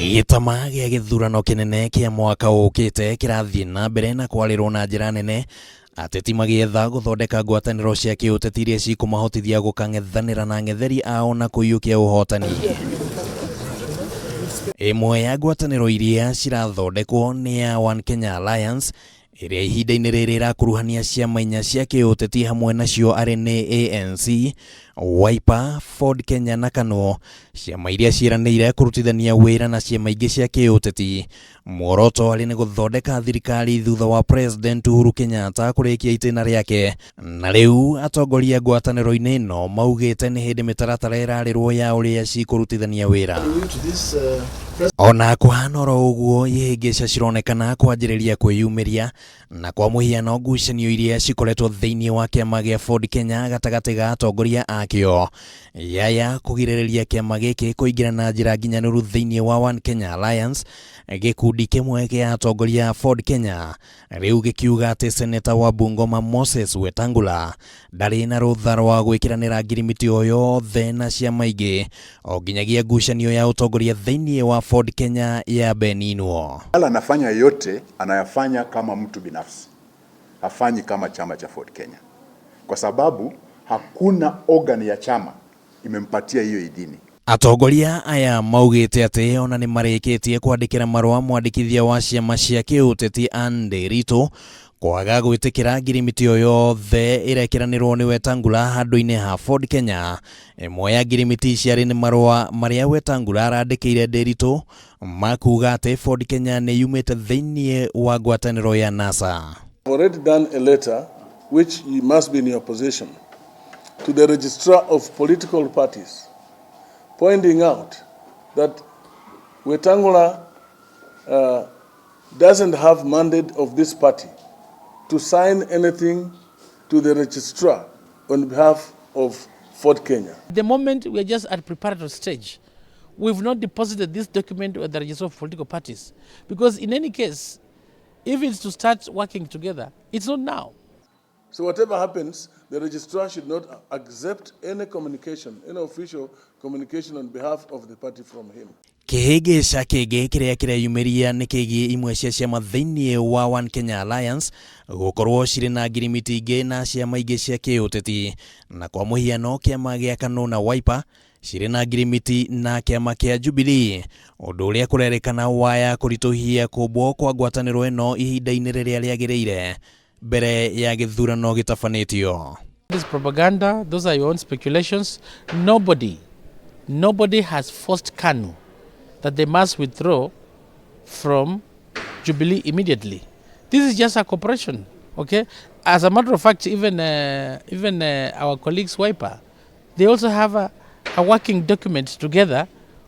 Gĩtama gĩa gĩthurano kĩnene kĩa mwaka ũkĩte kĩrathiĩ na mbere na kwarĩrwo na njĩra nene ateti magĩetha gũthondeka ngwatanĩro cia kĩũteti iria cikũmahotithia gũkang'ethanĩra na ang'etheri ao na kũiyũkia ũhotani. Ĩmwe ya ngwatanĩro iria cirathondekwo nĩ ya One Kenya Alliance, ĩrĩa ihinda-inĩ rĩrĩ ĩrakuruhania ciama inya cia kĩũteti hamwe nacio arĩ nĩ ANC, Wiper, Ford Kenya na KANU, ciama iria ciĩranĩire kũrutithania wĩra na ciama ingĩ cia kĩũteti. Muoroto arĩ nĩ gũthondeka thirikari thutha wa President Uhuru Kenyatta kũrĩkia itĩna rĩake, na rĩu atongoria ngwatanĩro-inĩ ĩno maugĩte nĩ hĩndĩ mĩtaratara ĩrarĩrwo ya ũrĩa cikũrutithania wĩra. Ona kũhana oro ũguo, ihĩngĩca cironekana kwanjĩrĩria kwĩyumĩria, na kwa mũhiano ngucanio iria cikoretwo thĩinĩ wa kĩama gĩa Ford Kenya gatagatĩ ga atongoria akĩo yaya kũgirĩrĩria kĩama gĩkĩ kũingĩra na njĩra nginyanĩru thĩinĩ wa One Kenya Alliance. Gĩkundi kĩmwe gĩa atongoria Ford Kenya rĩu gĩkiuga atĩ seneta wa Bungoma Moses Wetangula ndarĩ na rũtha rwa gwĩkĩranĩra ngirimiti o yothe na ciama ingĩ o nginyagia ngucanio ya utongoria thĩinĩ wa Ford Kenya ya beninwo. Anafanya yote anayafanya kama mtu binafsi, hafanyi kama chama cha Ford Kenya, kwa sababu hakuna organ ya chama imempatia hiyo idhini. Atongoria aya maugĩte atĩ ona nĩ marĩkĩtie kwandĩkĩra marũa mwandĩkithia wa ciama cia kĩũteti Anne Nderitu kwaga gwĩtĩkĩra ngirimiti o yothe ĩrekĩranĩrwo nĩ Wetangula handũ-inĩ ha Ford Kenya. Ĩmwe ya ngirimiti ciarĩ nĩ marũa marĩa Wetangula arandĩkĩire Nderitu makuga atĩ Ford Kenya nĩ yumĩte thĩinĩ wa ngwatanĩro ya NASA. I've already done a letter which must be in your possession to the registrar of political parties, pointing out that Wetangula doesn't have mandate of this party to sign anything to the registrar on behalf of Ford Kenya. At the moment, we are just at preparatory stage. We've not deposited this document with the registrar of political parties, because in any case, if it's to start working together, it's not now. So whatever happens, the registrar should not accept any communication, any official communication on behalf of the party from him. Kĩhĩngĩca kĩngĩ kĩrĩa kĩreyumĩria nĩ kĩgiĩ imwe cia ciama thĩinĩ wa One Kenya Alliance gũkorwo cirĩ na ngirimiti ingĩ na ciama ingĩ cia kĩũteti, na kwa mũhiano kĩama gĩa KANU na Wiper cirĩ na ngirimiti na kĩama kĩa Jubilee, ũndũ ũrĩa kũrerĩkana waya kũritũhia kũmbwo kwa ngwatanĩro ĩno ihinda-inĩ rĩrĩa rĩagĩrĩire mbere ya gĩthurano gĩtabanĩtio. This propaganda, those are your own speculations. Nobody has forced KANU that they must withdraw from Jubilee immediately. This is just a cooperation, okay? As a matter of fact, even our colleagues Wiper, they also have a working document together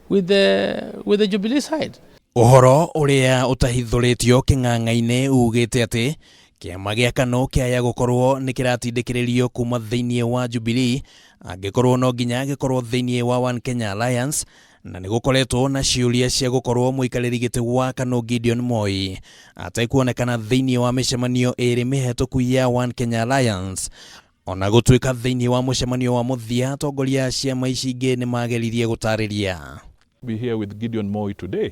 with the Jubilee side. Ũhoro ũrĩa ũtahithũrĩtio kĩng'ang'a-inĩ ugĩte atĩ kĩama gĩa KANU kĩaya gũkorwo nĩ kĩratindĩkĩrĩrio kuma thĩinĩ wa Jubilee, angĩkorwo no nginya gĩkorwo thĩinĩ wa One Kenya Alliance, na nĩ gũkoretwo na ciũria cia gũkorwo mũikarĩri gĩtĩ wa KANU Gideon Moi atakuonekana thĩinĩ wa mĩcemanio ĩrĩ mĩhetũku ya One Kenya Alliance. Ona gũtuĩka thĩinĩ wa mũcemanio wa mũthia atongoria ciama ici ingĩ nĩ mageririe gũtarĩria. Be here with Gideon Moi today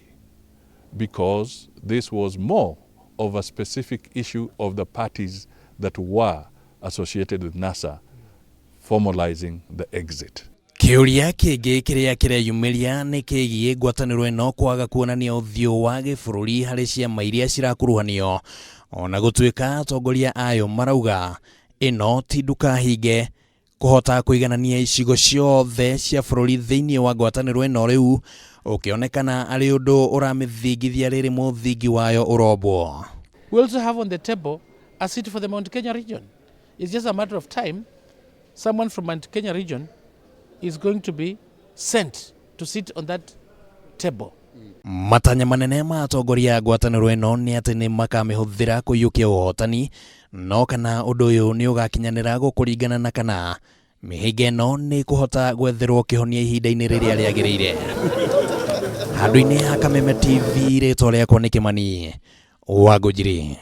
because this was more of a specific issue of the parties that were associated with NASA formalizing the exit. Kĩũria kĩngĩ kĩrĩa kĩreyumĩria nĩ kĩgiĩ ngwatanĩro ĩno kwaga kuonania ũthiũ wa gĩbũrũri harĩ ciama iria cirakuruhanio, ona gũtuĩka atongoria ayo marauga ĩno ti nduka hinge kũhota kũiganania icigo ciothe cia bũrũri thĩinĩ wa ngwatanĩro ĩno rĩu ũkĩonekana arĩ ũndũ ũramĩthingithia rĩrĩ mũthingi wayo ũrombwo. We also have on the table a seat for the Mount Kenya region. It's just a matter of time. Someone from Mount Kenya region is going to be sent to sit on that table. Matanya manene ma atongoria ngwatanĩro ĩno nĩ atĩ nĩ makamĩhũthĩra kũiyũkia ũhotani, no kana ũndũ ũyũ nĩ ũgakinyanĩra gũkũringana na kana mĩhĩnga ĩno nĩ kũhota gwetherwo kĩhonia ihinda-inĩ rĩrĩa rĩagĩrĩire. Handũ-inĩ ha Kameme TV, rĩtwa rĩakwa nĩ Kĩmani Wangũnjiri.